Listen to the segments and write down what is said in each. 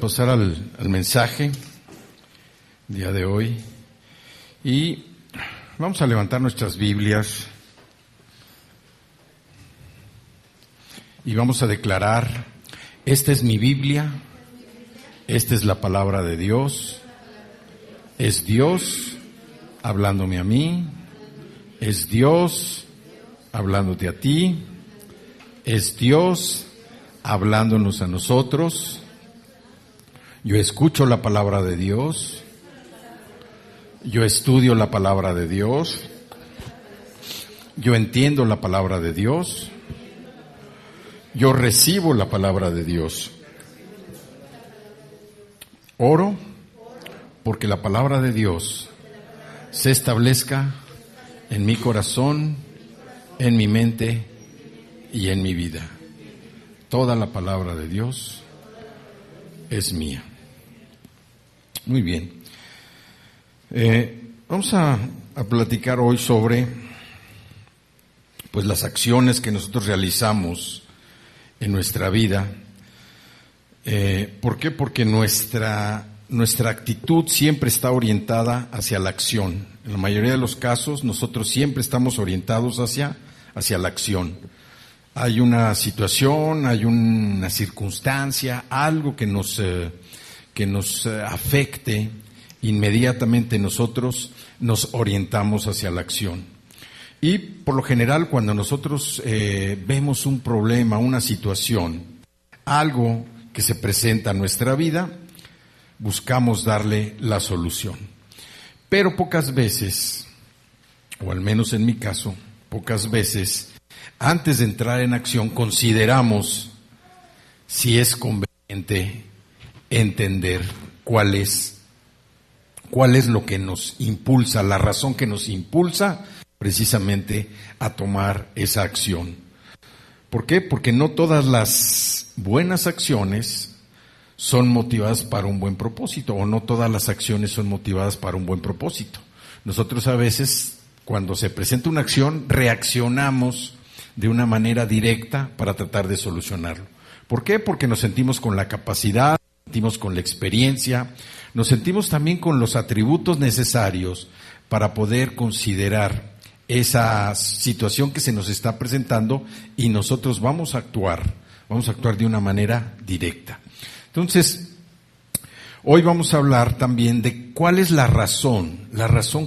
Pasar al mensaje día de hoy y vamos a levantar nuestras Biblias y vamos a declarar: esta es mi Biblia, esta es la palabra de Dios, es Dios hablándome a mí, es Dios hablándote a ti, es Dios hablándonos a nosotros. Yo escucho la palabra de Dios, yo estudio la palabra de Dios, yo entiendo la palabra de Dios, yo recibo la palabra de Dios. Oro porque la palabra de Dios se establezca en mi corazón, en mi mente y en mi vida. Toda la palabra de Dios es mía. Muy bien. Vamos a platicar hoy sobre pues las acciones que nosotros realizamos en nuestra vida. ¿Por qué? Porque nuestra actitud siempre está orientada hacia la acción. En la mayoría de los casos, nosotros siempre estamos orientados hacia la acción. Hay una situación, hay una circunstancia, algo que nos afecte, inmediatamente nosotros nos orientamos hacia la acción. Y por lo general, cuando nosotros vemos un problema, una situación, algo que se presenta en nuestra vida, buscamos darle la solución. Pero pocas veces, o al menos en mi caso, pocas veces, antes de entrar en acción, consideramos si es conveniente entender cuál es lo que nos impulsa, la razón que nos impulsa precisamente a tomar esa acción. ¿Por qué? Porque no todas las buenas acciones son motivadas para un buen propósito, o no todas las acciones son motivadas para un buen propósito. Nosotros a veces, cuando se presenta una acción, reaccionamos de una manera directa para tratar de solucionarlo. ¿Por qué? Porque nos sentimos con la capacidad, nos sentimos con la experiencia, nos sentimos también con los atributos necesarios para poder considerar esa situación que se nos está presentando y nosotros vamos a actuar de una manera directa. Entonces, hoy vamos a hablar también de cuál es la razón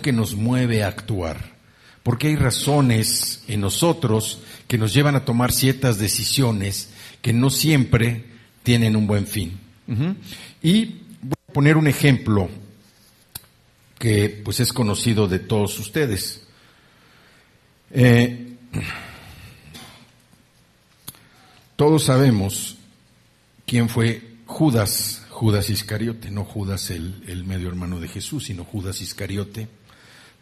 que nos mueve a actuar. Porque hay razones en nosotros que nos llevan a tomar ciertas decisiones que no siempre tienen un buen fin. Y voy a poner un ejemplo que pues es conocido de todos ustedes. Todos sabemos quién fue Judas Iscariote, no Judas el medio hermano de Jesús, sino Judas Iscariote.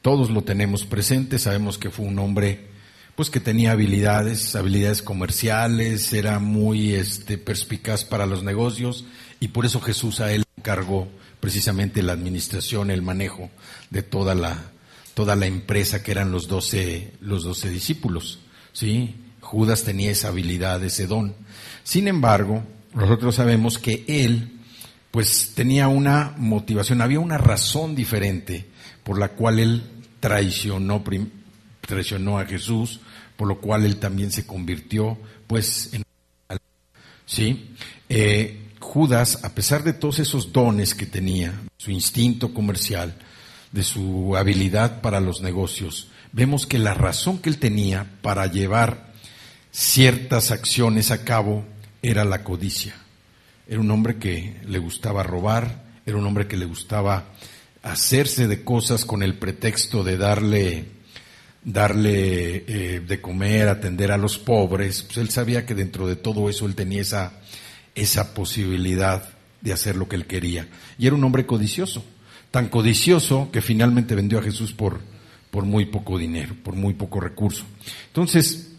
Todos lo tenemos presente, sabemos que fue un hombre pues que tenía habilidades comerciales, era muy perspicaz para los negocios, y por eso Jesús a él encargó precisamente la administración, el manejo de toda la empresa que eran los 12 discípulos, ¿sí? Judas tenía esa habilidad, ese don. Sin embargo, nosotros sabemos que él pues tenía una motivación, había una razón diferente por la cual él traicionó a Jesús, por lo cual él también se convirtió pues en... ¿Sí? Judas, a pesar de todos esos dones que tenía, su instinto comercial, de su habilidad para los negocios, vemos que la razón que él tenía para llevar ciertas acciones a cabo era la codicia. Era un hombre que le gustaba robar, era un hombre que le gustaba hacerse de cosas con el pretexto de darle de comer, atender a los pobres. Pues él sabía que dentro de todo eso él tenía esa posibilidad de hacer lo que él quería. Y era un hombre codicioso, tan codicioso que finalmente vendió a Jesús por muy poco dinero, por muy poco recurso. Entonces,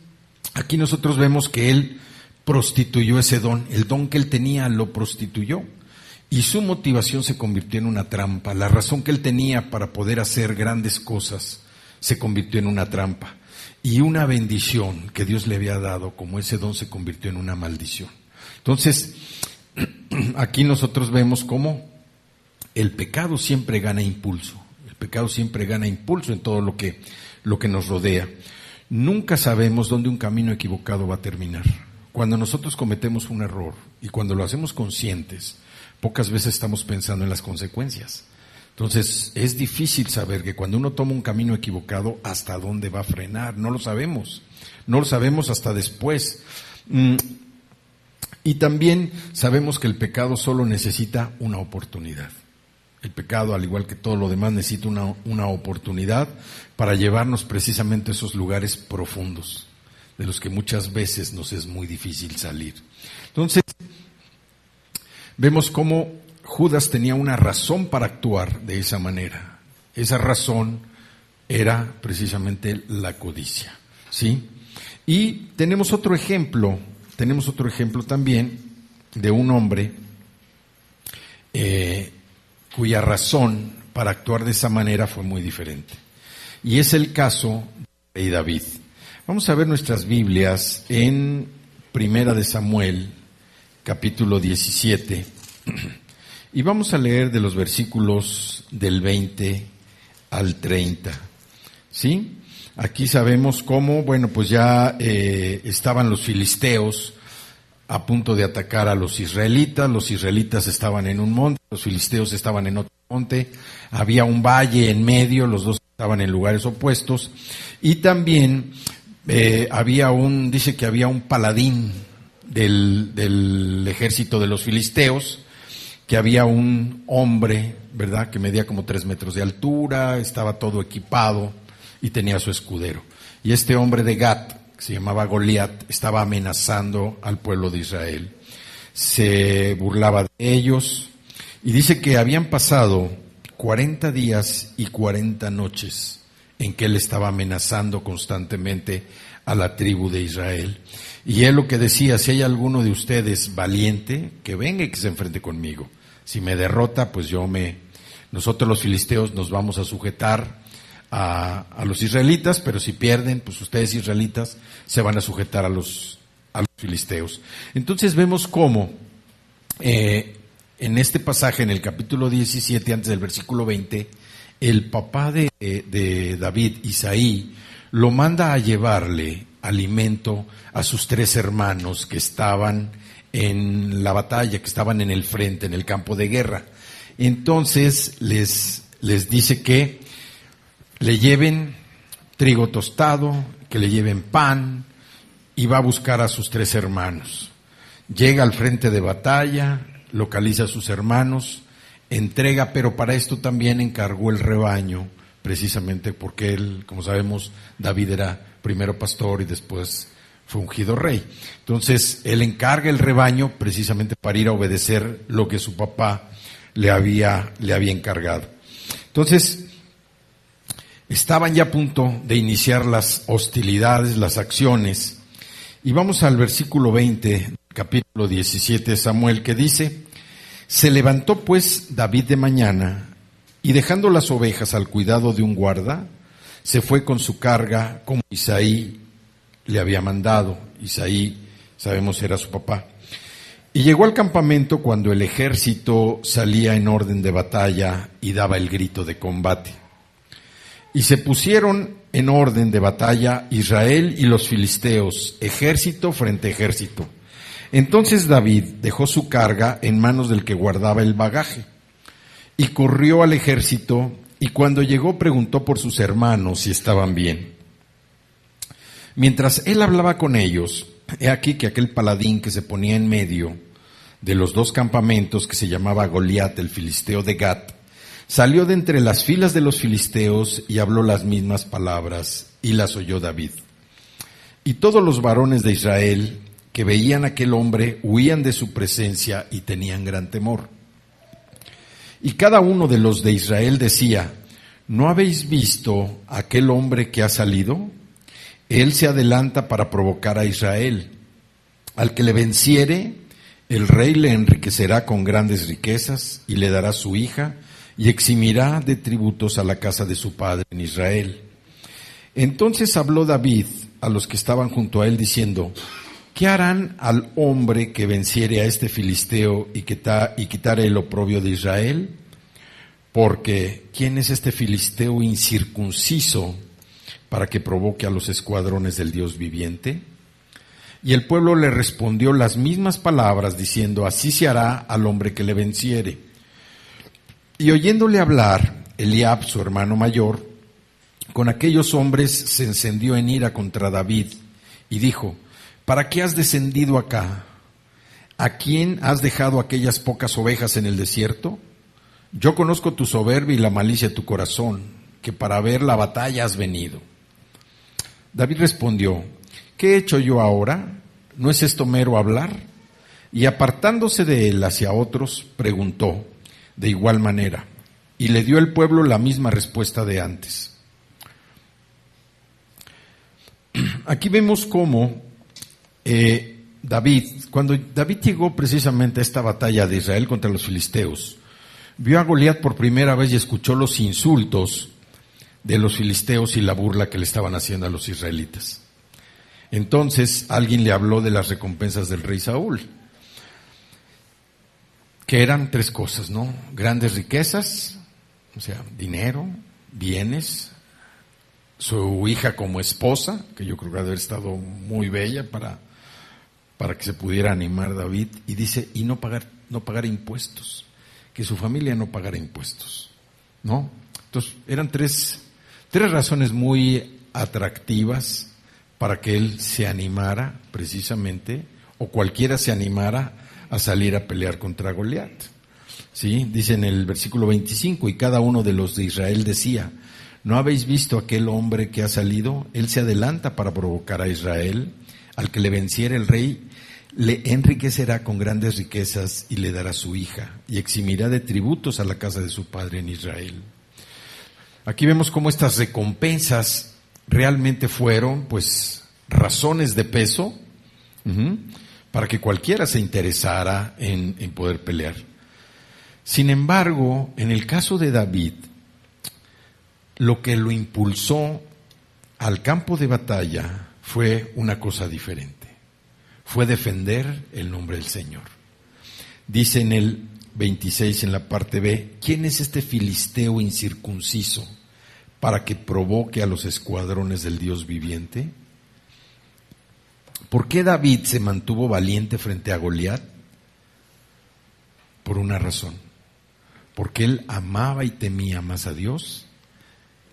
aquí nosotros vemos que él prostituyó ese don, el don que él tenía lo prostituyó. Y su motivación se convirtió en una trampa. La razón que él tenía para poder hacer grandes cosas se convirtió en una trampa. Y una bendición que Dios le había dado, como ese don, se convirtió en una maldición. Entonces, aquí nosotros vemos cómo el pecado siempre gana impulso. El pecado siempre gana impulso en todo lo que nos rodea. Nunca sabemos dónde un camino equivocado va a terminar. Cuando nosotros cometemos un error y cuando lo hacemos conscientes, pocas veces estamos pensando en las consecuencias. Entonces, es difícil saber que cuando uno toma un camino equivocado, hasta dónde va a frenar. No lo sabemos. No lo sabemos hasta después. Y también sabemos que el pecado solo necesita una oportunidad. El pecado, al igual que todo lo demás, necesita una oportunidad para llevarnos precisamente a esos lugares profundos, de los que muchas veces nos es muy difícil salir. Entonces, vemos cómo Judas tenía una razón para actuar de esa manera. Esa razón era precisamente la codicia, ¿sí? Y tenemos otro ejemplo también de un hombre cuya razón para actuar de esa manera fue muy diferente. Y es el caso de David. Vamos a ver nuestras Biblias en Primera de Samuel, capítulo 17, y vamos a leer de los versículos del 20 al 30, ¿sí? Aquí sabemos cómo, pues ya estaban los filisteos a punto de atacar a los israelitas estaban en un monte, los filisteos estaban en otro monte, había un valle en medio, los dos estaban en lugares opuestos, y también dice que había un paladín del ejército de los filisteos, que había un hombre, ¿verdad?, que medía como 3 metros de altura, estaba todo equipado y tenía su escudero. Y este hombre de Gat, que se llamaba Goliat, estaba amenazando al pueblo de Israel. Se burlaba de ellos y dice que habían pasado 40 días y 40 noches en que él estaba amenazando constantemente a la tribu de Israel. Y él lo que decía: si hay alguno de ustedes valiente, que venga y que se enfrente conmigo. Si me derrota, pues nosotros los filisteos nos vamos a sujetar a los israelitas, pero si pierden, pues ustedes israelitas se van a sujetar a los filisteos. Entonces vemos cómo en este pasaje, en el capítulo 17, antes del versículo 20, el papá de David, Isaí, lo manda a llevarle alimento a sus 3 hermanos que estaban en la batalla, que estaban en el frente, en el campo de guerra. Entonces les dice que le lleven trigo tostado, que le lleven pan, y va a buscar a sus 3 hermanos. Llega al frente de batalla, localiza a sus hermanos, entrega, pero para esto también encargó el rebaño, precisamente porque él, como sabemos, David era primero pastor y después fue ungido rey. Entonces, él encarga el rebaño precisamente para ir a obedecer lo que su papá le había encargado. Entonces, estaban ya a punto de iniciar las hostilidades, las acciones, y vamos al versículo 20, capítulo 17 de Samuel, que dice: se levantó pues David de mañana, y dejando las ovejas al cuidado de un guarda, se fue con su carga como Isaí le había mandado. Isaí, sabemos, era su papá. Y llegó al campamento cuando el ejército salía en orden de batalla y daba el grito de combate. Y se pusieron en orden de batalla Israel y los filisteos, ejército frente a ejército. Entonces David dejó su carga en manos del que guardaba el bagaje y corrió al ejército, y cuando llegó preguntó por sus hermanos si estaban bien. Mientras él hablaba con ellos, he aquí que aquel paladín que se ponía en medio de los 2 campamentos, que se llamaba Goliat, el filisteo de Gat, salió de entre las filas de los filisteos y habló las mismas palabras, y las oyó David. Y todos los varones de Israel que veían a aquel hombre huían de su presencia y tenían gran temor. Y cada uno de los de Israel decía: ¿no habéis visto a aquel hombre que ha salido? Él se adelanta para provocar a Israel. Al que le venciere, el rey le enriquecerá con grandes riquezas y le dará su hija, y eximirá de tributos a la casa de su padre en Israel. Entonces habló David a los que estaban junto a él diciendo: ¿qué harán al hombre que venciere a este filisteo y quitare el oprobio de Israel? Porque ¿quién es este filisteo incircunciso para que provoque a los escuadrones del Dios viviente? Y el pueblo le respondió las mismas palabras, diciendo, así se hará al hombre que le venciere. Y oyéndole hablar, Eliab, su hermano mayor, con aquellos hombres se encendió en ira contra David, y dijo, ¿para qué has descendido acá? ¿A quién has dejado aquellas pocas ovejas en el desierto? Yo conozco tu soberbia y la malicia de tu corazón, que para ver la batalla has venido. David respondió, ¿qué he hecho yo ahora? ¿No es esto mero hablar? Y apartándose de él hacia otros, preguntó de igual manera, y le dio el pueblo la misma respuesta de antes. Aquí vemos cómo cuando David llegó precisamente a esta batalla de Israel contra los filisteos, vio a Goliat por primera vez y escuchó los insultos de los filisteos y la burla que le estaban haciendo a los israelitas. Entonces alguien le habló de las recompensas del rey Saúl, que eran 3 cosas, ¿no? Grandes riquezas, o sea, dinero, bienes, su hija como esposa, que yo creo que debe haber estado muy bella para que se pudiera animar David, y dice, y no pagar impuestos, que su familia no pagara impuestos, ¿no? Entonces, eran tres razones muy atractivas para que él se animara precisamente, o cualquiera se animara a salir a pelear contra Goliat. ¿Sí? Dice en el versículo 25, y cada uno de los de Israel decía, ¿no habéis visto aquel hombre que ha salido? Él se adelanta para provocar a Israel, al que le venciere el rey, le enriquecerá con grandes riquezas y le dará su hija, y eximirá de tributos a la casa de su padre en Israel. Aquí vemos cómo estas recompensas realmente fueron, pues, razones de peso para que cualquiera se interesara en poder pelear. Sin embargo, en el caso de David, lo que lo impulsó al campo de batalla fue una cosa diferente. Fue defender el nombre del Señor. Dice en el 26, en la parte B, ¿quién es este filisteo incircunciso para que provoque a los escuadrones del Dios viviente? ¿Por qué David se mantuvo valiente frente a Goliat? Por una razón, porque él amaba y temía más a Dios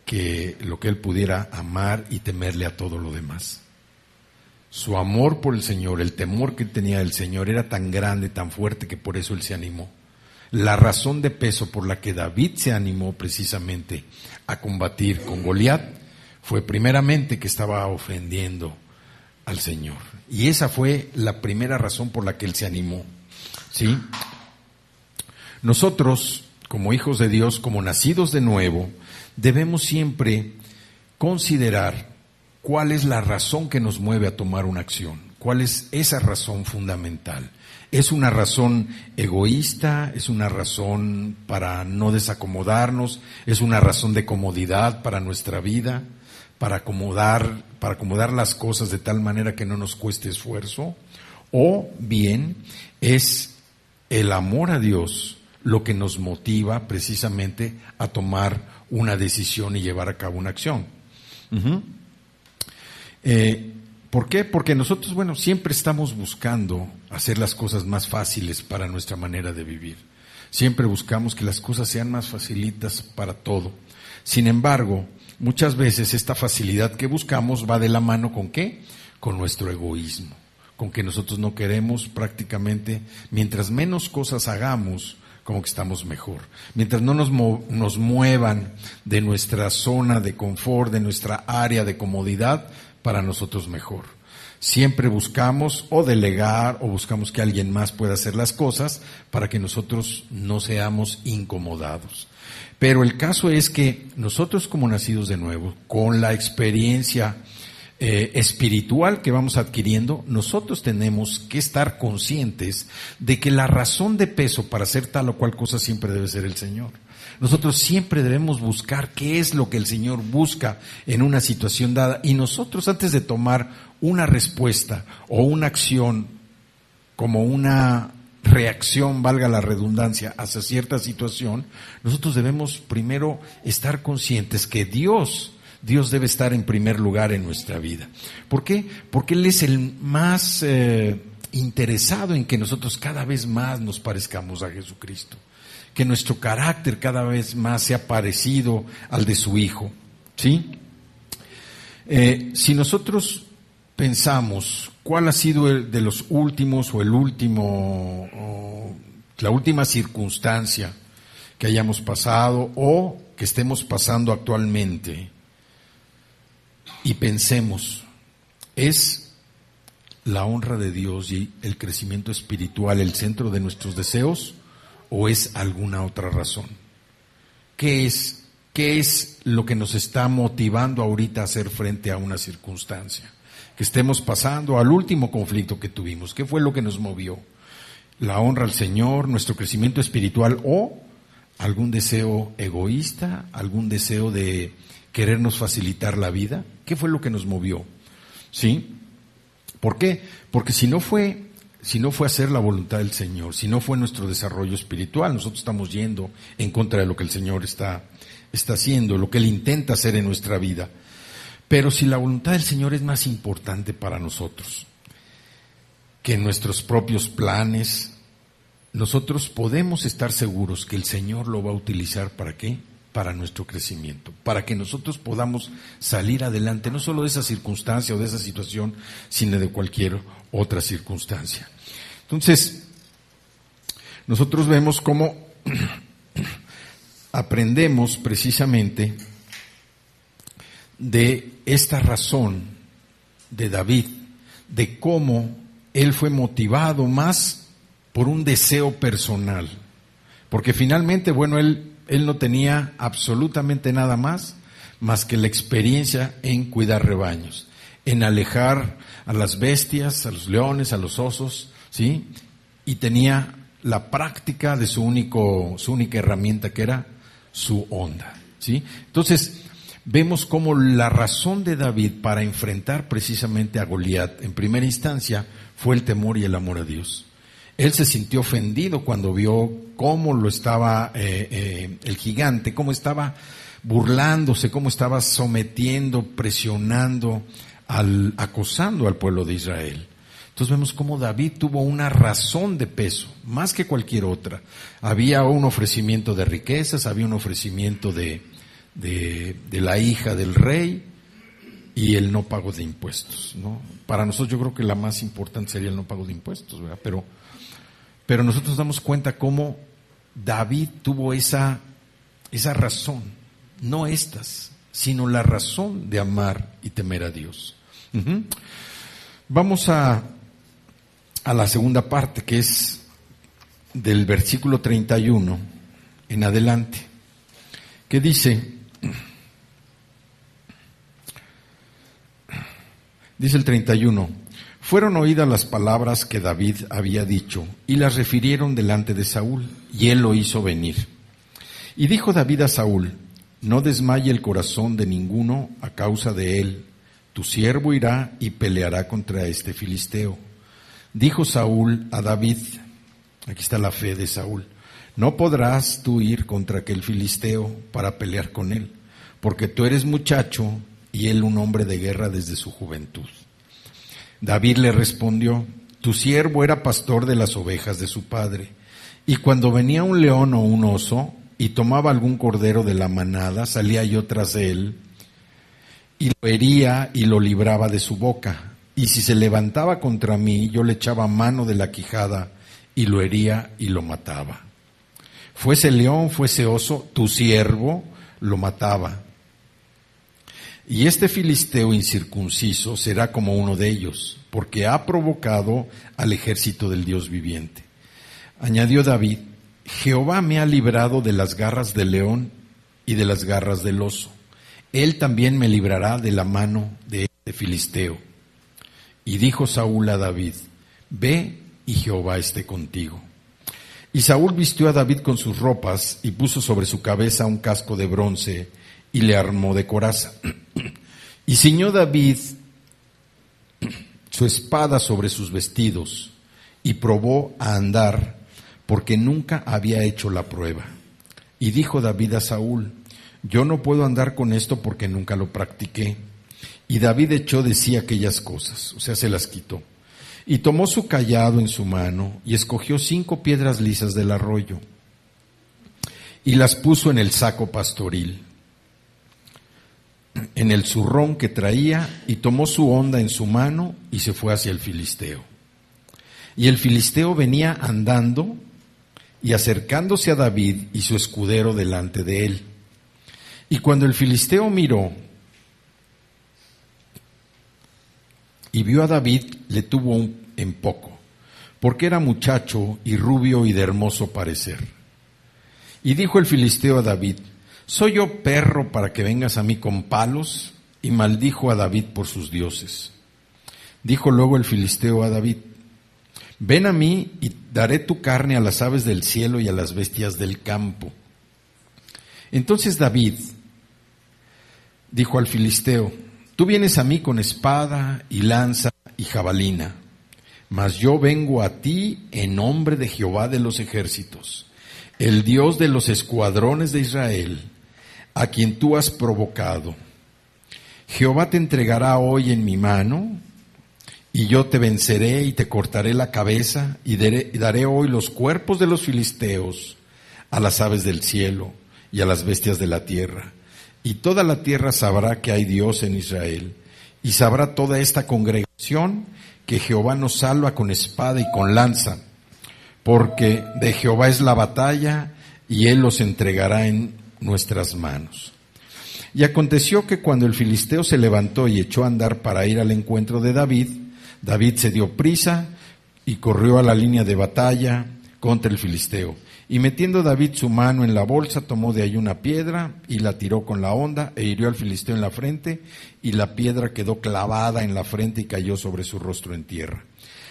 que lo que él pudiera amar y temerle a todo lo demás. Su amor por el Señor, el temor que tenía del Señor era tan grande, tan fuerte, que por eso él se animó. La razón de peso por la que David se animó precisamente a combatir con Goliat fue primeramente que estaba ofendiendo al Señor. Y esa fue la primera razón por la que él se animó. ¿Sí? Nosotros, como hijos de Dios, como nacidos de nuevo, debemos siempre considerar cuál es la razón que nos mueve a tomar una acción. ¿Cuál es esa razón fundamental? ¿Es una razón egoísta? ¿Es una razón para no desacomodarnos? ¿Es una razón de comodidad para nuestra vida? ¿Para acomodar las cosas de tal manera que no nos cueste esfuerzo? ¿O bien es el amor a Dios lo que nos motiva precisamente a tomar una decisión y llevar a cabo una acción? ¿Por qué? Porque nosotros, siempre estamos buscando hacer las cosas más fáciles para nuestra manera de vivir. Siempre buscamos que las cosas sean más facilitas para todo. Sin embargo, muchas veces esta facilidad que buscamos va de la mano ¿con qué? Con nuestro egoísmo. Con que nosotros no queremos prácticamente, mientras menos cosas hagamos, como que estamos mejor. Mientras no nos muevan de nuestra zona de confort, de nuestra área de comodidad, para nosotros mejor. Siempre buscamos o delegar o buscamos que alguien más pueda hacer las cosas para que nosotros no seamos incomodados. Pero el caso es que nosotros como nacidos de nuevo, con la experiencia espiritual que vamos adquiriendo, nosotros tenemos que estar conscientes de que la razón de peso para hacer tal o cual cosa siempre debe ser el Señor. Nosotros siempre debemos buscar qué es lo que el Señor busca en una situación dada, y nosotros, antes de tomar una respuesta o una acción como una reacción, valga la redundancia, hacia cierta situación, nosotros debemos primero estar conscientes que Dios debe estar en primer lugar en nuestra vida. ¿Por qué? Porque Él es el más interesado en que nosotros cada vez más nos parezcamos a Jesucristo, que nuestro carácter cada vez más sea parecido al de su Hijo, ¿sí? Si nosotros pensamos cuál ha sido el de los últimos o el último, o la última circunstancia que hayamos pasado o que estemos pasando actualmente, y pensemos, ¿es la honra de Dios y el crecimiento espiritual el centro de nuestros deseos o es alguna otra razón? ¿Qué es lo que nos está motivando ahorita a hacer frente a una circunstancia? Que estemos pasando al último conflicto que tuvimos. ¿Qué fue lo que nos movió? ¿La honra al Señor, nuestro crecimiento espiritual o algún deseo egoísta, algún deseo de querernos facilitar la vida? ¿Qué fue lo que nos movió? ¿Sí? ¿Por qué? Porque si no fue hacer la voluntad del Señor, si no fue nuestro desarrollo espiritual, nosotros estamos yendo en contra de lo que el Señor está haciendo, lo que Él intenta hacer en nuestra vida. Pero si la voluntad del Señor es más importante para nosotros que nuestros propios planes, nosotros podemos estar seguros que el Señor lo va a utilizar ¿para qué? Para nuestro crecimiento, para que nosotros podamos salir adelante, no solo de esa circunstancia o de esa situación, sino de cualquier otra circunstancia. Entonces, nosotros vemos cómo aprendemos precisamente de esta razón de David, de cómo él fue motivado más por un deseo personal, porque finalmente, bueno, él no tenía absolutamente nada más que la experiencia en cuidar rebaños, en alejar a las bestias, a los leones, a los osos, ¿sí? Y tenía la práctica de su única herramienta, que era su onda, ¿sí? Entonces, vemos cómo la razón de David para enfrentar precisamente a Goliat, en primera instancia, fue el temor y el amor a Dios. Él se sintió ofendido cuando vio cómo lo estaba el gigante, cómo estaba burlándose, cómo estaba sometiendo, presionando, acosando al pueblo de Israel. Entonces vemos cómo David tuvo una razón de peso, más que cualquier otra. Había un ofrecimiento de riquezas, había un ofrecimiento de la hija del rey y el no pago de impuestos, ¿no? Para nosotros yo creo que la más importante sería el no pago de impuestos, ¿verdad? Pero nosotros nos damos cuenta cómo David tuvo esa razón, no estas, sino la razón de amar y temer a Dios. Vamos a la segunda parte, que es del versículo 31 en adelante, que dice el 31: fueron oídas las palabras que David había dicho, y las refirieron delante de Saúl, y él lo hizo venir. Y dijo David a Saúl: no desmaye el corazón de ninguno a causa de él, tu siervo irá y peleará contra este filisteo. Dijo Saúl a David, aquí está la fe de Saúl: no podrás tú ir contra aquel filisteo para pelear con él, porque tú eres muchacho y él un hombre de guerra desde su juventud. David le respondió: tu siervo era pastor de las ovejas de su padre, y cuando venía un león o un oso y tomaba algún cordero de la manada, salía yo tras de él y lo hería y lo libraba de su boca. Y si se levantaba contra mí, yo le echaba mano de la quijada y lo hería y lo mataba. Fuese león, fuese oso, tu siervo lo mataba. Y este filisteo incircunciso será como uno de ellos, porque ha provocado al ejército del Dios viviente. Añadió David: Jehová me ha librado de las garras del león y de las garras del oso. Él también me librará de la mano de este filisteo. Y dijo Saúl a David: ve y Jehová esté contigo. Y Saúl vistió a David con sus ropas y puso sobre su cabeza un casco de bronce y le armó de coraza. Y ciñó David su espada sobre sus vestidos y probó a andar, porque nunca había hecho la prueba. Y dijo David a Saúl: yo no puedo andar con esto porque nunca lo practiqué. Y David echó de sí aquellas cosas, o sea, se las quitó. Y tomó su cayado en su mano y escogió 5 piedras lisas del arroyo y las puso en el saco pastoril, en el zurrón que traía, y tomó su honda en su mano y se fue hacia el filisteo. Y el filisteo venía andando y acercándose a David y su escudero delante de él. Y cuando el filisteo miró y vio a David, le tuvo en poco, porque era muchacho y rubio y de hermoso parecer. Y dijo el filisteo a David: ¿soy yo perro para que vengas a mí con palos? Y maldijo a David por sus dioses. Dijo luego el filisteo a David: ven a mí y daré tu carne a las aves del cielo y a las bestias del campo. Entonces David dijo al filisteo: tú vienes a mí con espada y lanza y jabalina, mas yo vengo a ti en nombre de Jehová de los ejércitos, el Dios de los escuadrones de Israel, a quien tú has provocado. Jehová te entregará hoy en mi mano, y yo te venceré y te cortaré la cabeza, y daré hoy los cuerpos de los filisteos a las aves del cielo y a las bestias de la tierra. Y toda la tierra sabrá que hay Dios en Israel, y sabrá toda esta congregación que Jehová nos salva con espada y con lanza, porque de Jehová es la batalla, y él los entregará en nuestras manos. Y aconteció que cuando el filisteo se levantó y echó a andar para ir al encuentro de David, David se dio prisa y corrió a la línea de batalla contra el filisteo. Y metiendo David su mano en la bolsa, tomó de ahí una piedra y la tiró con la honda e hirió al filisteo en la frente, y la piedra quedó clavada en la frente y cayó sobre su rostro en tierra.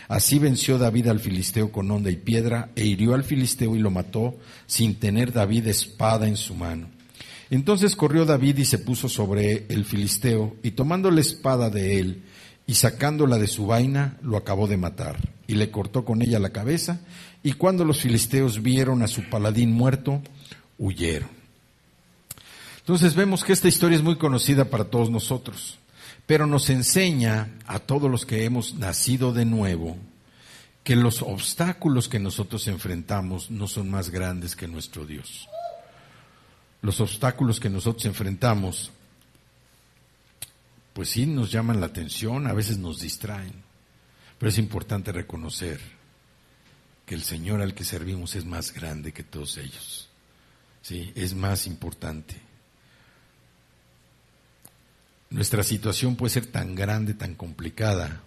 Así venció David al filisteo con honda y piedra, e hirió al filisteo y lo mató, sin tener David espada en su mano. Entonces corrió David y se puso sobre el filisteo, y tomando la espada de él y sacándola de su vaina, lo acabó de matar, y le cortó con ella la cabeza. Y cuando los filisteos vieron a su paladín muerto, huyeron. Entonces vemos que esta historia es muy conocida para todos nosotros, pero nos enseña a todos los que hemos nacido de nuevo que los obstáculos que nosotros enfrentamos no son más grandes que nuestro Dios. Los obstáculos que nosotros enfrentamos, pues sí nos llaman la atención, a veces nos distraen, pero es importante reconocer que el Señor al que servimos es más grande que todos ellos. Sí, es más importante. Nuestra situación puede ser tan grande, tan complicada,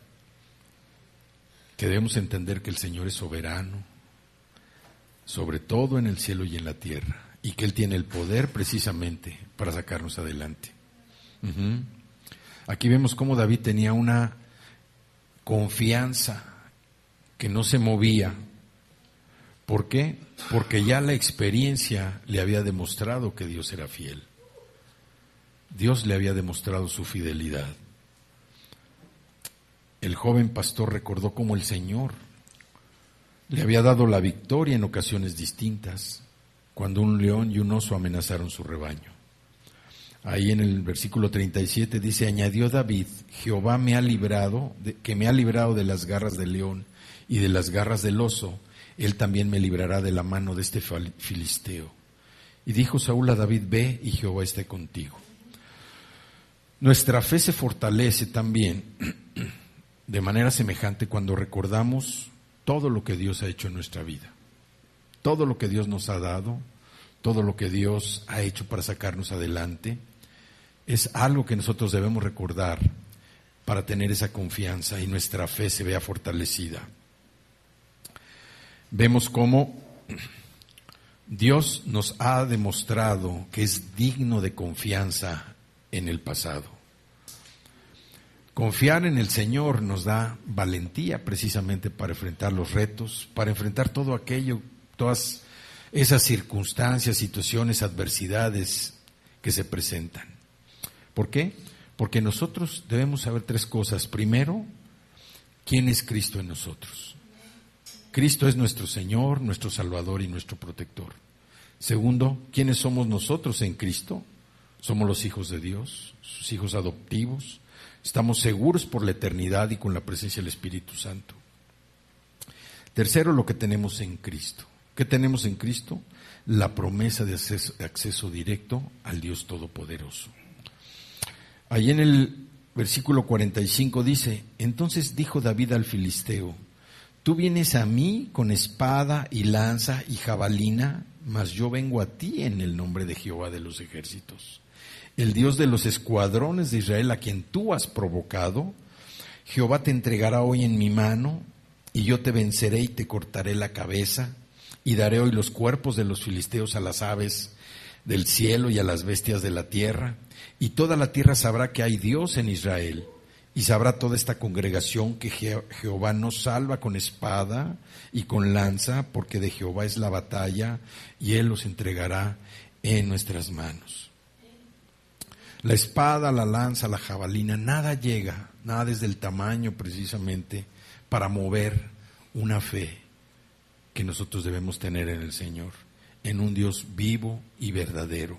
que debemos entender que el Señor es soberano, sobre todo en el cielo y en la tierra, y que Él tiene el poder precisamente para sacarnos adelante. Aquí vemos cómo David tenía una confianza que no se movía. ¿Por qué? Porque ya la experiencia le había demostrado que Dios era fiel. Dios le había demostrado su fidelidad. El joven pastor recordó cómo el Señor le había dado la victoria en ocasiones distintas, cuando un león y un oso amenazaron su rebaño. Ahí en el versículo 37 dice: añadió David: Jehová me ha librado, que me ha librado de las garras del león y de las garras del oso, Él también me librará de la mano de este filisteo. Y dijo Saúl a David: ve y Jehová esté contigo. Nuestra fe se fortalece también de manera semejante cuando recordamos todo lo que Dios ha hecho en nuestra vida, todo lo que Dios nos ha dado, todo lo que Dios ha hecho para sacarnos adelante. Es algo que nosotros debemos recordar para tener esa confianza y nuestra fe se vea fortalecida. Vemos cómo Dios nos ha demostrado que es digno de confianza en el pasado. Confiar en el Señor nos da valentía precisamente para enfrentar los retos, para enfrentar todo aquello, todas esas circunstancias, situaciones, adversidades que se presentan. ¿Por qué? Porque nosotros debemos saber tres cosas. Primero, ¿quién es Cristo en nosotros? Cristo es nuestro Señor, nuestro Salvador y nuestro protector. Segundo, ¿quiénes somos nosotros en Cristo? Somos los hijos de Dios, sus hijos adoptivos. Estamos seguros por la eternidad y con la presencia del Espíritu Santo. Tercero, lo que tenemos en Cristo. ¿Qué tenemos en Cristo? La promesa de acceso directo al Dios Todopoderoso. Ahí en el versículo 45 dice: entonces dijo David al filisteo: tú vienes a mí con espada y lanza y jabalina, mas yo vengo a ti en el nombre de Jehová de los ejércitos, el Dios de los escuadrones de Israel, a quien tú has provocado. Jehová te entregará hoy en mi mano, y yo te venceré y te cortaré la cabeza, y daré hoy los cuerpos de los filisteos a las aves del cielo y a las bestias de la tierra, y toda la tierra sabrá que hay Dios en Israel, y sabrá toda esta congregación que Jehová nos salva con espada y con lanza, porque de Jehová es la batalla, y Él los entregará en nuestras manos. La espada, la lanza, la jabalina, nada llega, nada es del tamaño precisamente para mover una fe que nosotros debemos tener en el Señor, en un Dios vivo y verdadero.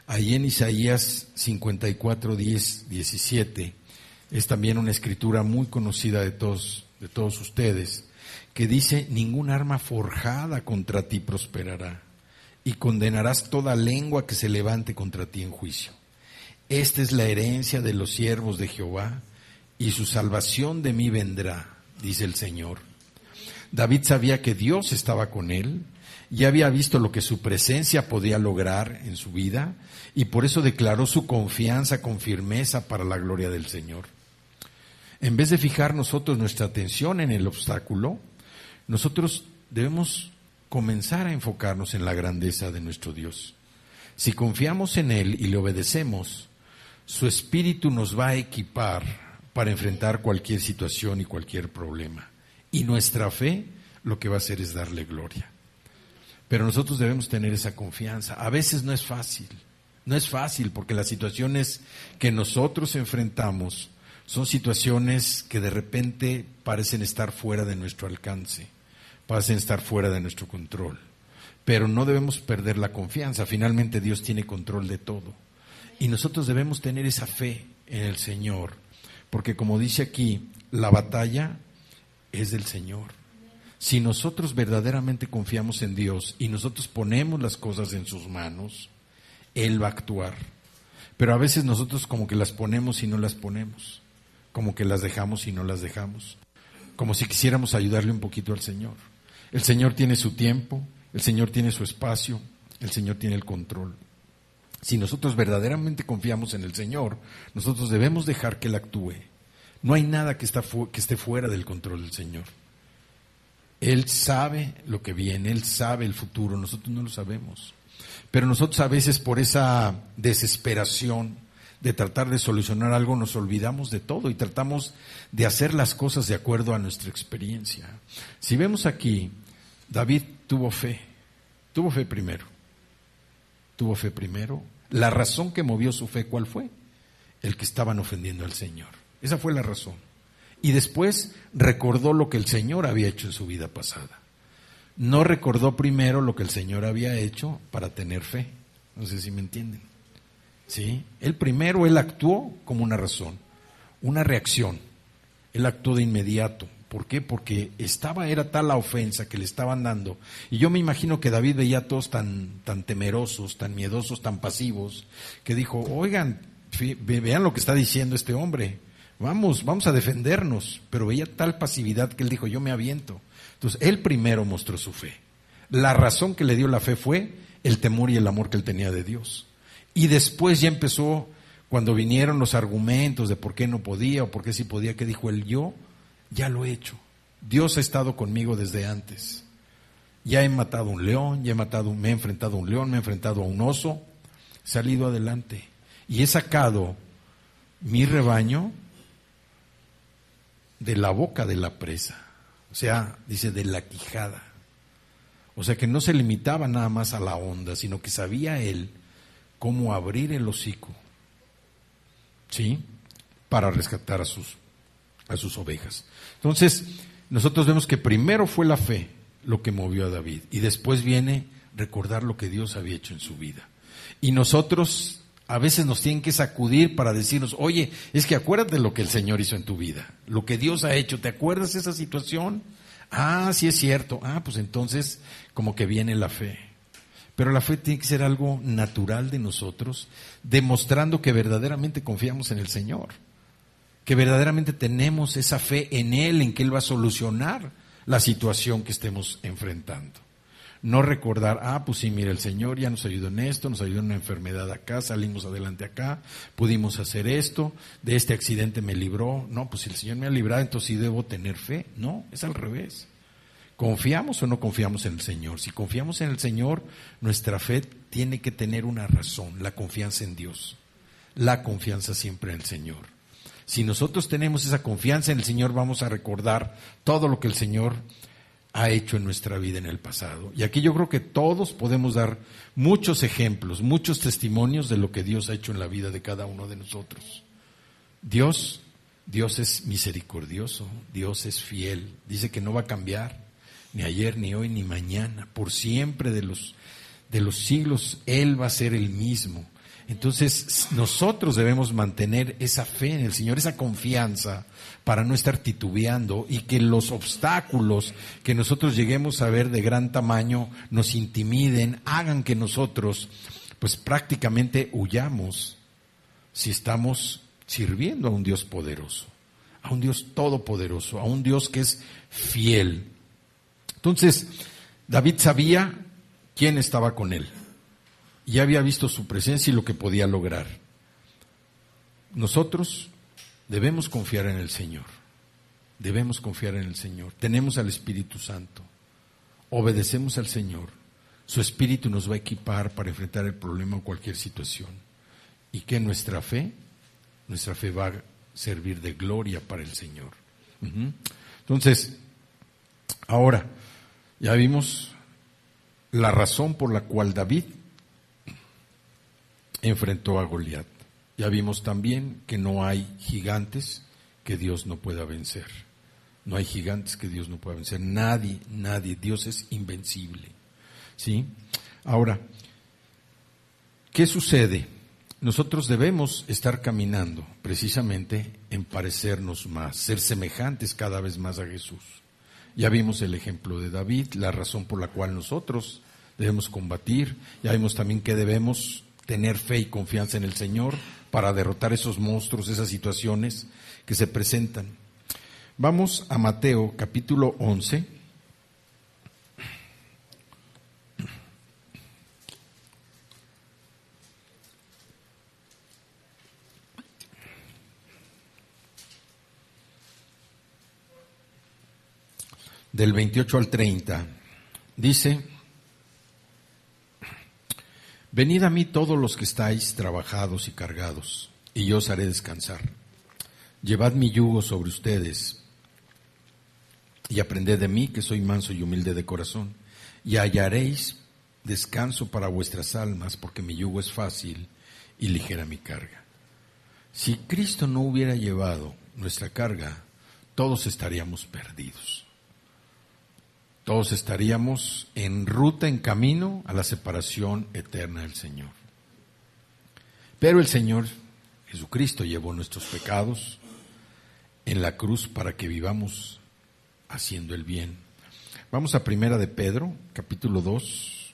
Ahí en Isaías 54, 10, 17, es también una escritura muy conocida de todos ustedes, que dice: ningún arma forjada contra ti prosperará, y condenarás toda lengua que se levante contra ti en juicio. Esta es la herencia de los siervos de Jehová, y su salvación de mí vendrá, dice el Señor. David sabía que Dios estaba con él, ya había visto lo que su presencia podía lograr en su vida, y por eso declaró su confianza con firmeza para la gloria del Señor. En vez de fijar nosotros nuestra atención en el obstáculo, nosotros debemos comenzar a enfocarnos en la grandeza de nuestro Dios. Si confiamos en Él y le obedecemos, su Espíritu nos va a equipar para enfrentar cualquier situación y cualquier problema. Y nuestra fe lo que va a hacer es darle gloria. Pero nosotros debemos tener esa confianza. A veces no es fácil porque las situaciones que nosotros enfrentamos son situaciones que de repente parecen estar fuera de nuestro alcance, parecen estar fuera de nuestro control. Pero no debemos perder la confianza. Finalmente Dios tiene control de todo. Y nosotros debemos tener esa fe en el Señor, porque como dice aquí, la batalla es del Señor. Si nosotros verdaderamente confiamos en Dios y nosotros ponemos las cosas en sus manos, Él va a actuar. Pero a veces nosotros como que las ponemos y no las ponemos, como que las dejamos y no las dejamos, como si quisiéramos ayudarle un poquito al Señor. El Señor tiene su tiempo, el Señor tiene su espacio, el Señor tiene el control. Si nosotros verdaderamente confiamos en el Señor, nosotros debemos dejar que Él actúe. No hay nada que esté fuera del control del Señor. Él sabe lo que viene, Él sabe el futuro, nosotros no lo sabemos. Pero nosotros a veces por esa desesperación de tratar de solucionar algo nos olvidamos de todo y tratamos de hacer las cosas de acuerdo a nuestra experiencia. Si vemos aquí, David tuvo fe primero. Tuvo fe primero. La razón que movió su fe, ¿cuál fue? El que estaban ofendiendo al Señor. Esa fue la razón. Y después recordó lo que el Señor había hecho en su vida pasada. No recordó primero lo que el Señor había hecho para tener fe. No sé si me entienden. ¿Sí? Él actuó como una razón, una reacción. Él actuó de inmediato. ¿Por qué? Porque era tal la ofensa que le estaban dando. Y yo me imagino que David veía a todos tan temerosos, tan miedosos, tan pasivos, que dijo: oigan, vean lo que está diciendo este hombre, vamos a defendernos. Pero veía tal pasividad que él dijo: yo me aviento. Entonces, él primero mostró su fe. La razón que le dio la fe fue el temor y el amor que él tenía de Dios. Y después ya empezó, cuando vinieron los argumentos de por qué no podía o por qué sí podía, que dijo él: yo ya lo he hecho. Dios ha estado conmigo desde antes. Ya he matado un león, me he enfrentado a un león, me he enfrentado a un oso, he salido adelante. Y he sacado mi rebaño de la boca de la presa. O sea, dice de la quijada. O sea que no se limitaba nada más a la onda, sino que sabía él cómo abrir el hocico, ¿sí? Para rescatar a sus ovejas. Entonces, nosotros vemos que primero fue la fe lo que movió a David y después viene recordar lo que Dios había hecho en su vida. Y nosotros a veces nos tienen que sacudir para decirnos, oye, es que acuérdate lo que el Señor hizo en tu vida, lo que Dios ha hecho, ¿te acuerdas de esa situación? Ah, sí es cierto. Ah, pues entonces como que viene la fe. Pero la fe tiene que ser algo natural de nosotros, demostrando que verdaderamente confiamos en el Señor, que verdaderamente tenemos esa fe en Él, en que Él va a solucionar la situación que estemos enfrentando. No recordar, pues sí, mira, el Señor ya nos ayudó en esto, nos ayudó en una enfermedad acá, salimos adelante acá, pudimos hacer esto, de este accidente me libró. No, pues si el Señor me ha librado, entonces sí debo tener fe. No, es al revés. ¿Confiamos o no confiamos en el Señor? Si confiamos en el Señor, nuestra fe tiene que tener una razón, la confianza en Dios, la confianza siempre en el Señor. Si nosotros tenemos esa confianza en el Señor, vamos a recordar todo lo que el Señor ha hecho en nuestra vida en el pasado. Y aquí yo creo que todos podemos dar muchos ejemplos, muchos testimonios de lo que Dios ha hecho en la vida de cada uno de nosotros. Dios es misericordioso, Dios es fiel, dice que no va a cambiar, ni ayer, ni hoy, ni mañana, por siempre de los siglos, Él va a ser el mismo. Entonces nosotros debemos mantener esa fe en el Señor, esa confianza, para no estar titubeando y que los obstáculos que nosotros lleguemos a ver de gran tamaño nos intimiden, hagan que nosotros pues prácticamente huyamos si estamos sirviendo a un Dios poderoso, a un Dios todopoderoso, a un Dios que es fiel. Entonces, David sabía quién estaba con él. Ya había visto su presencia y lo que podía lograr. Nosotros debemos confiar en el Señor. Debemos confiar en el Señor. Tenemos al Espíritu Santo. Obedecemos al Señor. Su Espíritu nos va a equipar para enfrentar el problema o cualquier situación. Y que nuestra fe va a servir de gloria para el Señor. Entonces, ahora, ya vimos la razón por la cual David enfrentó a Goliat. Ya vimos también que no hay gigantes que Dios no pueda vencer. No hay gigantes que Dios no pueda vencer. Nadie. Dios es invencible. ¿Sí? Ahora, ¿qué sucede? Nosotros debemos estar caminando precisamente en parecernos más, ser semejantes cada vez más a Jesús. Ya vimos el ejemplo de David, la razón por la cual nosotros debemos combatir. Ya vimos también que debemos tener fe y confianza en el Señor para derrotar esos monstruos, esas situaciones que se presentan. Vamos a Mateo capítulo 11. Del 28 al 30. Dice: Venid a mí todos los que estáis trabajados y cargados, y yo os haré descansar. Llevad mi yugo sobre ustedes, y aprended de mí, que soy manso y humilde de corazón, y hallaréis descanso para vuestras almas, porque mi yugo es fácil y ligera mi carga. Si Cristo no hubiera llevado nuestra carga, todos estaríamos perdidos. Todos estaríamos en ruta, en camino a la separación eterna del Señor. Pero el Señor Jesucristo llevó nuestros pecados en la cruz para que vivamos haciendo el bien. Vamos a Primera de Pedro, capítulo 2.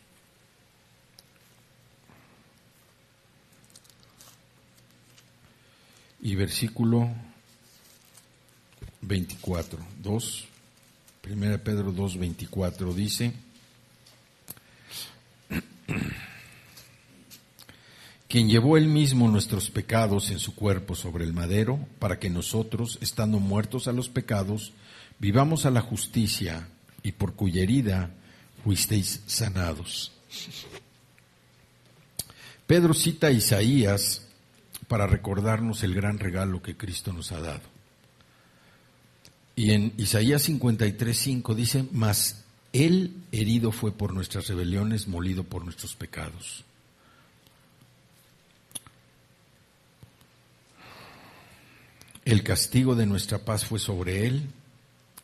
Y versículo 24. 2. Primera de Pedro 2:24 dice: quien llevó él mismo nuestros pecados en su cuerpo sobre el madero, para que nosotros, estando muertos a los pecados, vivamos a la justicia, y por cuya herida fuisteis sanados. Pedro cita a Isaías para recordarnos el gran regalo que Cristo nos ha dado. Y en Isaías 53:5 dice, mas Él herido fue por nuestras rebeliones, molido por nuestros pecados. El castigo de nuestra paz fue sobre Él,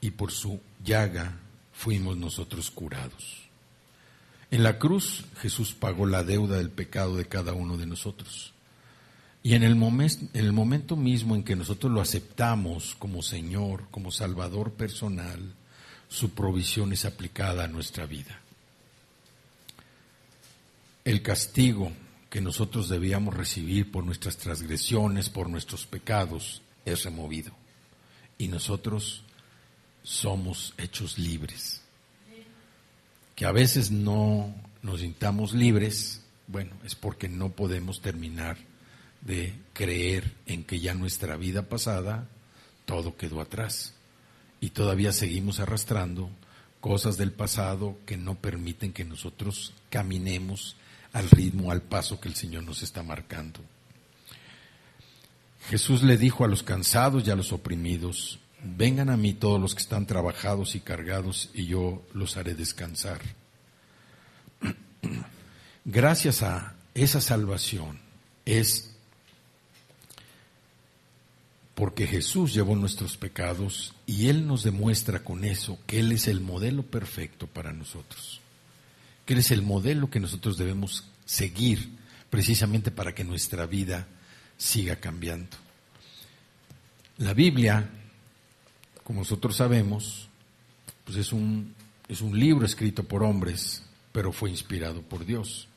y por su llaga fuimos nosotros curados. En la cruz Jesús pagó la deuda del pecado de cada uno de nosotros. Y en el momento mismo en que nosotros lo aceptamos como Señor, como Salvador personal, su provisión es aplicada a nuestra vida. El castigo que nosotros debíamos recibir por nuestras transgresiones, por nuestros pecados, es removido. Y nosotros somos hechos libres. Que a veces no nos sintamos libres, bueno, es porque no podemos terminar de creer en que ya nuestra vida pasada todo quedó atrás y todavía seguimos arrastrando cosas del pasado que no permiten que nosotros caminemos al ritmo, al paso que el Señor nos está marcando. Jesús le dijo a los cansados y a los oprimidos, vengan a mí todos los que están trabajados y cargados y yo los haré descansar. Gracias a esa salvación es porque Jesús llevó nuestros pecados y Él nos demuestra con eso que Él es el modelo perfecto para nosotros, que Él es el modelo que nosotros debemos seguir precisamente para que nuestra vida siga cambiando. La Biblia, como nosotros sabemos, pues es un libro escrito por hombres, pero fue inspirado por Dios.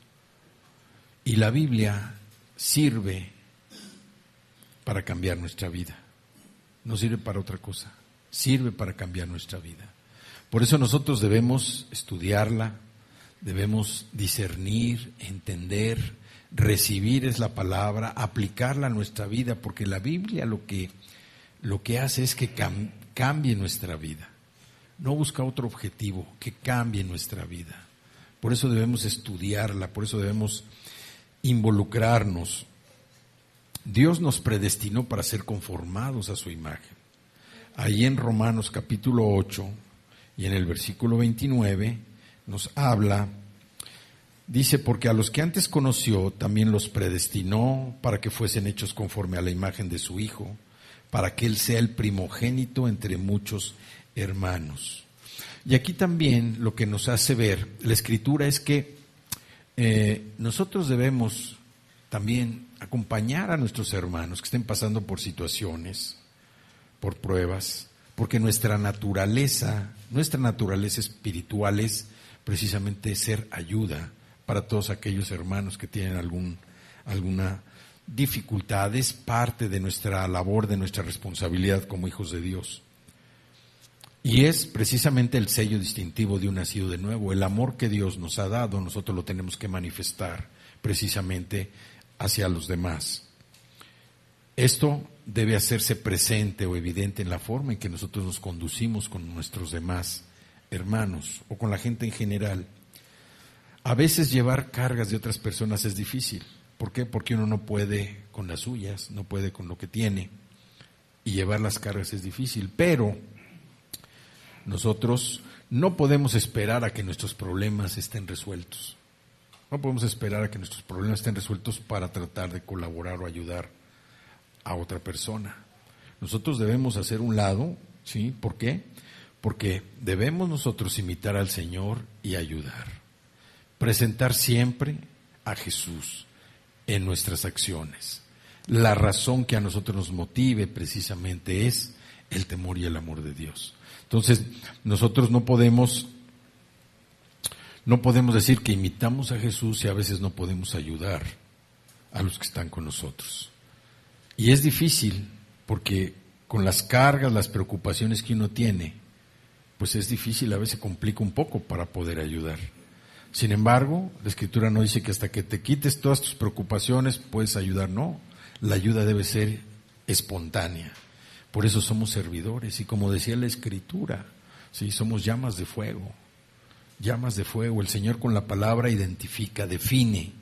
Y la Biblia sirve para cambiar nuestra vida. No sirve para otra cosa, sirve para cambiar nuestra vida. Por eso nosotros debemos estudiarla, debemos discernir, entender, recibir es la palabra, aplicarla a nuestra vida, porque la Biblia lo que hace es que cambie nuestra vida. No busca otro objetivo, que cambie nuestra vida. Por eso debemos estudiarla, por eso debemos involucrarnos. Dios nos predestinó para ser conformados a su imagen. Ahí en Romanos capítulo 8 y en el versículo 29 nos habla, dice, porque a los que antes conoció también los predestinó para que fuesen hechos conforme a la imagen de su Hijo, para que Él sea el primogénito entre muchos hermanos. Y aquí también lo que nos hace ver la Escritura es que nosotros debemos también acompañar a nuestros hermanos que estén pasando por situaciones, por pruebas, porque nuestra naturaleza espiritual es precisamente ser ayuda para todos aquellos hermanos que tienen alguna dificultad. Es parte de nuestra labor, de nuestra responsabilidad como hijos de Dios. Y es precisamente el sello distintivo de un nacido de nuevo. El amor que Dios nos ha dado, nosotros lo tenemos que manifestar precisamente hacia los demás. Esto debe hacerse presente o evidente en la forma en que nosotros nos conducimos con nuestros demás hermanos o con la gente en general. A veces llevar cargas de otras personas es difícil. ¿Por qué? Porque uno no puede con las suyas, no puede con lo que tiene, y llevar las cargas es difícil, pero nosotros no podemos esperar a que nuestros problemas estén resueltos. No podemos esperar a que nuestros problemas estén resueltos para tratar de colaborar o ayudar a otra persona. Nosotros debemos hacer un lado, ¿sí? ¿Por qué? Porque debemos nosotros imitar al Señor y ayudar. Presentar siempre a Jesús en nuestras acciones. La razón que a nosotros nos motive precisamente es el temor y el amor de Dios. Entonces, nosotros no podemos decir que imitamos a Jesús y a veces no podemos ayudar a los que están con nosotros. Y es difícil porque con las cargas, las preocupaciones que uno tiene, pues es difícil, a veces complica un poco para poder ayudar. Sin embargo, la Escritura no dice que hasta que te quites todas tus preocupaciones puedes ayudar, no. La ayuda debe ser espontánea. Por eso somos servidores y como decía la Escritura, sí, somos llamas de fuego. Llamas de fuego. El Señor con la palabra identifica, define.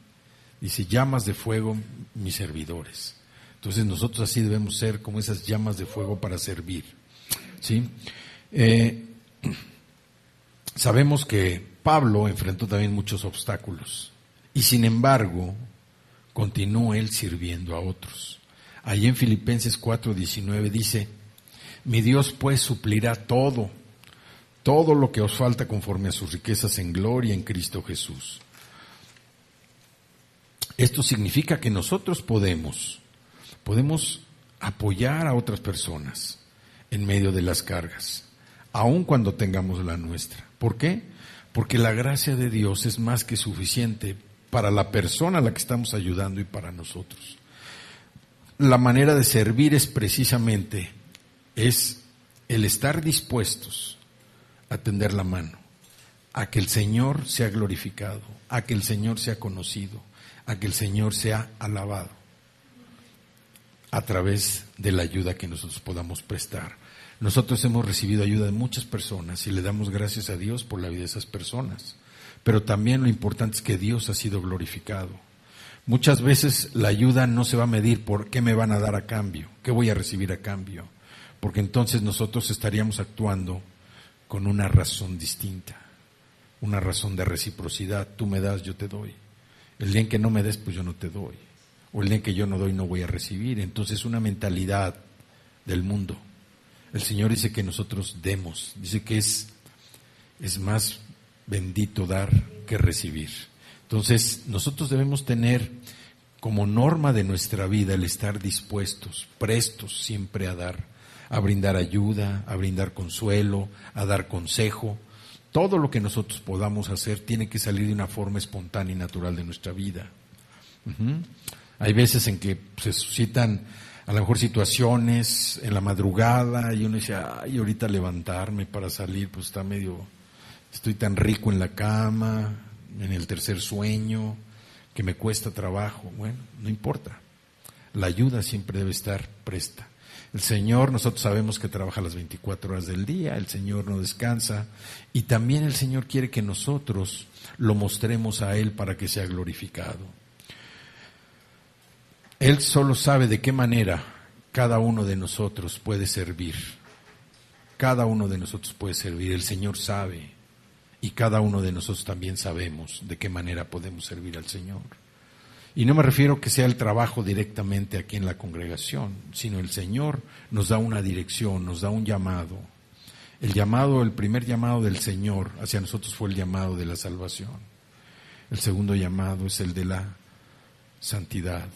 Dice, llamas de fuego, mis servidores. Entonces nosotros así debemos ser como esas llamas de fuego para servir. ¿sí? Sabemos que Pablo enfrentó también muchos obstáculos y sin embargo continuó él sirviendo a otros. Allí en Filipenses 4:19 dice: mi Dios pues suplirá todo lo que os falta conforme a sus riquezas en gloria en Cristo Jesús. Esto significa que nosotros podemos apoyar a otras personas en medio de las cargas, aun cuando tengamos la nuestra. ¿Por qué? Porque la gracia de Dios es más que suficiente para la persona a la que estamos ayudando y para nosotros. La manera de servir es precisamente el estar dispuestos a tender la mano, a que el Señor sea glorificado, a que el Señor sea conocido, a que el Señor sea alabado a través de la ayuda que nosotros podamos prestar. Nosotros hemos recibido ayuda de muchas personas y le damos gracias a Dios por la vida de esas personas, pero también lo importante es que Dios ha sido glorificado. Muchas veces la ayuda no se va a medir por qué me van a dar a cambio, qué voy a recibir a cambio, porque entonces nosotros estaríamos actuando con una razón distinta, una razón de reciprocidad. Tú me das, yo te doy. El día en que no me des, pues yo no te doy. O el día en que yo no doy, no voy a recibir. Entonces una mentalidad del mundo. El Señor dice que nosotros demos, dice que es más bendito dar que recibir. Entonces nosotros debemos tener como norma de nuestra vida el estar dispuestos, prestos siempre a dar, a brindar ayuda, a brindar consuelo, a dar consejo. Todo lo que nosotros podamos hacer tiene que salir de una forma espontánea y natural de nuestra vida. Hay veces en que se suscitan a lo mejor situaciones en la madrugada y uno dice, ay, ahorita levantarme para salir, pues estoy tan rico en la cama, en el tercer sueño, que me cuesta trabajo. Bueno, no importa. La ayuda siempre debe estar presta. El Señor, nosotros sabemos que trabaja las 24 horas del día, el Señor no descansa, y también el Señor quiere que nosotros lo mostremos a Él para que sea glorificado. Él solo sabe de qué manera cada uno de nosotros puede servir. Cada uno de nosotros puede servir, el Señor sabe, y cada uno de nosotros también sabemos de qué manera podemos servir al Señor. Y no me refiero que sea el trabajo directamente aquí en la congregación, sino el Señor nos da una dirección, nos da un llamado. El primer llamado del Señor hacia nosotros fue el llamado de la salvación. El segundo llamado es el de la santidad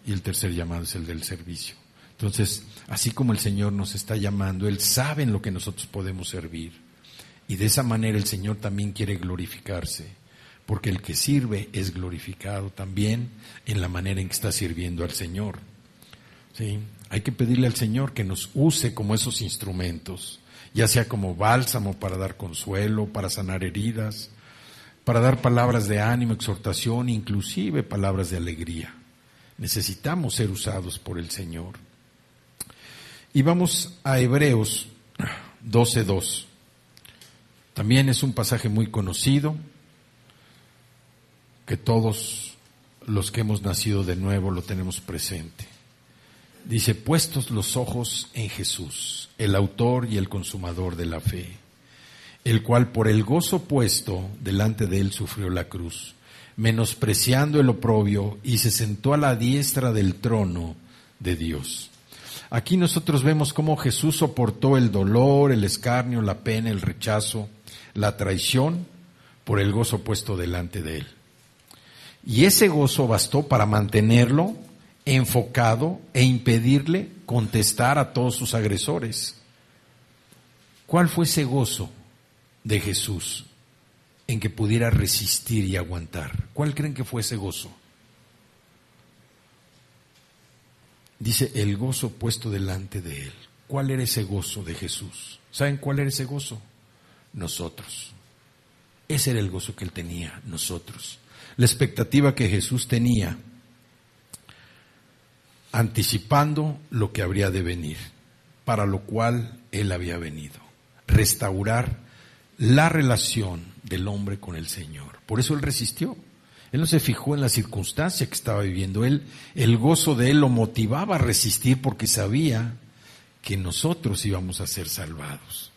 y el tercer llamado es el del servicio. Entonces, así como el Señor nos está llamando, Él sabe en lo que nosotros podemos servir. Y de esa manera el Señor también quiere glorificarse. Porque el que sirve es glorificado también en la manera en que está sirviendo al Señor. ¿Sí? Hay que pedirle al Señor que nos use como esos instrumentos, ya sea como bálsamo para dar consuelo, para sanar heridas, para dar palabras de ánimo, exhortación, inclusive palabras de alegría. Necesitamos ser usados por el Señor. Y vamos a Hebreos 12:2. También es un pasaje muy conocido, que todos los que hemos nacido de nuevo lo tenemos presente. Dice, puestos los ojos en Jesús, el autor y el consumador de la fe, el cual por el gozo puesto delante de él sufrió la cruz, menospreciando el oprobio, y se sentó a la diestra del trono de Dios. Aquí nosotros vemos cómo Jesús soportó el dolor, el escarnio, la pena, el rechazo, la traición, por el gozo puesto delante de él. Y ese gozo bastó para mantenerlo enfocado e impedirle contestar a todos sus agresores. ¿Cuál fue ese gozo de Jesús en que pudiera resistir y aguantar? ¿Cuál creen que fue ese gozo? Dice, el gozo puesto delante de él. ¿Cuál era ese gozo de Jesús? ¿Saben cuál era ese gozo? Nosotros. Ese era el gozo que él tenía, nosotros. La expectativa que Jesús tenía, anticipando lo que habría de venir, para lo cual él había venido, restaurar la relación del hombre con el Señor. Por eso él resistió. Él no se fijó en la circunstancia que estaba viviendo. El gozo de él lo motivaba a resistir porque sabía que nosotros íbamos a ser salvados.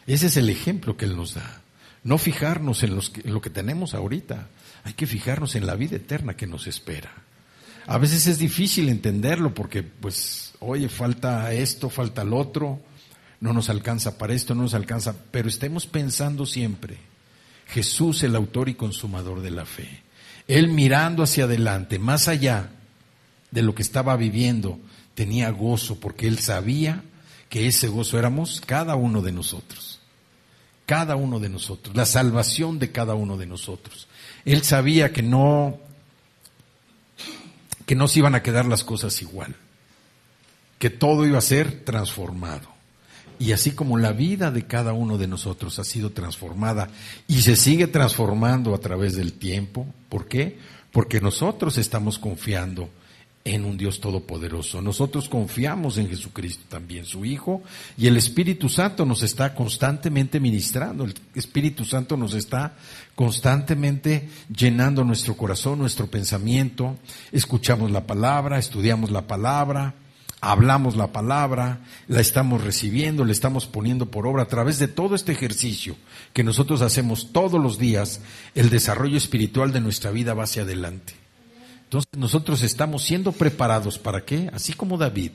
Ese es el ejemplo que Él nos da. No fijarnos en lo que tenemos ahorita, hay que fijarnos en la vida eterna que nos espera. A veces es difícil entenderlo porque, pues, oye, falta esto, falta lo otro, no nos alcanza para esto, no nos alcanza, pero estemos pensando siempre, Jesús, el autor y consumador de la fe, Él mirando hacia adelante, más allá de lo que estaba viviendo, tenía gozo porque Él sabía que ese gozo éramos cada uno de nosotros. Cada uno de nosotros, la salvación de cada uno de nosotros. Él sabía que no se iban a quedar las cosas igual, que todo iba a ser transformado. Y así como la vida de cada uno de nosotros ha sido transformada y se sigue transformando a través del tiempo, ¿por qué? Porque nosotros estamos confiando en un Dios todopoderoso. Nosotros confiamos en Jesucristo también, su Hijo, y el Espíritu Santo nos está constantemente ministrando. El Espíritu Santo nos está constantemente llenando nuestro corazón, nuestro pensamiento. Escuchamos la palabra, estudiamos la palabra, hablamos la palabra, la estamos recibiendo, la estamos poniendo por obra a través de todo este ejercicio que nosotros hacemos todos los días. El desarrollo espiritual de nuestra vida va hacia adelante. Entonces nosotros estamos siendo preparados ¿para qué? Así como David,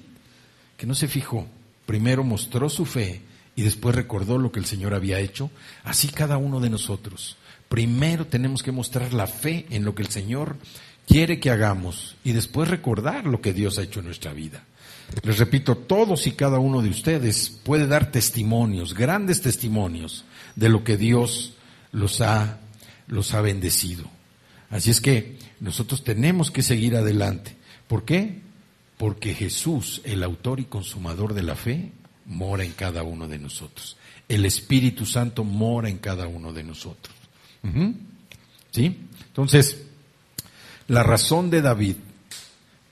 que no se fijó, primero mostró su fe y después recordó lo que el Señor había hecho, así cada uno de nosotros. Primero tenemos que mostrar la fe en lo que el Señor quiere que hagamos y después recordar lo que Dios ha hecho en nuestra vida. Les repito, todos y cada uno de ustedes puede dar testimonios, grandes testimonios de lo que Dios los ha bendecido. Así es que nosotros tenemos que seguir adelante. ¿Por qué? Porque Jesús, el autor y consumador de la fe, mora en cada uno de nosotros. El Espíritu Santo mora en cada uno de nosotros. ¿Sí? Entonces, la razón de David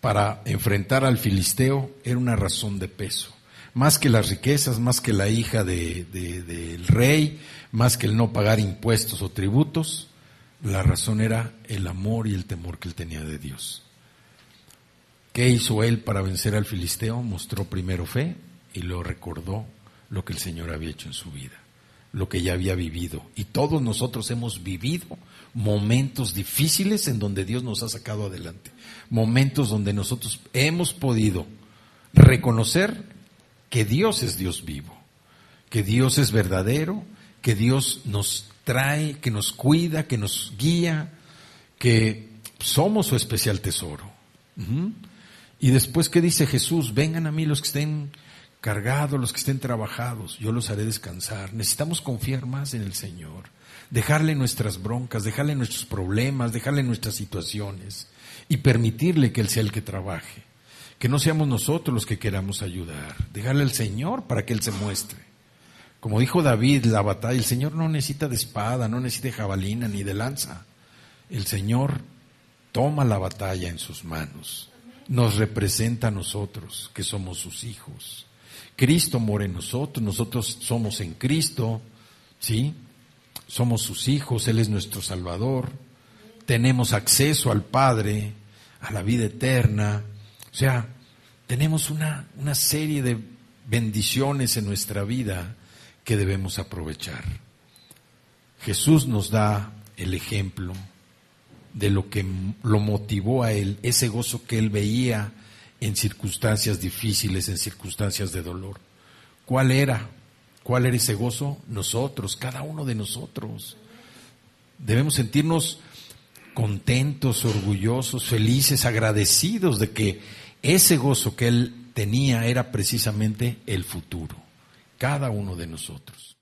para enfrentar al filisteo era una razón de peso. Más que las riquezas, más que la hija del rey, más que el no pagar impuestos o tributos, la razón era el amor y el temor que él tenía de Dios. ¿Qué hizo él para vencer al filisteo? Mostró primero fe y luego recordó lo que el Señor había hecho en su vida, lo que ya había vivido. Y todos nosotros hemos vivido momentos difíciles en donde Dios nos ha sacado adelante, momentos donde nosotros hemos podido reconocer que Dios es Dios vivo, que Dios es verdadero, que Dios nos trae, que nos cuida, que nos guía, que somos su especial tesoro. Y después, ¿qué dice Jesús? Vengan a mí los que estén cargados, los que estén trabajados, yo los haré descansar. Necesitamos confiar más en el Señor, dejarle nuestras broncas, dejarle nuestros problemas, dejarle nuestras situaciones y permitirle que Él sea el que trabaje, que no seamos nosotros los que queramos ayudar, dejarle al Señor para que Él se muestre. Como dijo David, la batalla, el Señor no necesita de espada, no necesita de jabalina ni de lanza. El Señor toma la batalla en sus manos, nos representa a nosotros que somos sus hijos. Cristo mora en nosotros, nosotros somos en Cristo, ¿sí? Somos sus hijos, Él es nuestro Salvador, tenemos acceso al Padre, a la vida eterna, o sea, tenemos una serie de bendiciones en nuestra vida que debemos aprovechar. Jesús nos da el ejemplo de lo que lo motivó a Él, ese gozo que Él veía en circunstancias difíciles, en circunstancias de dolor. ¿Cuál era? ¿Cuál era ese gozo? Nosotros, cada uno de nosotros. Debemos sentirnos contentos, orgullosos, felices, agradecidos de que ese gozo que Él tenía era precisamente el futuro. Cada uno de nosotros.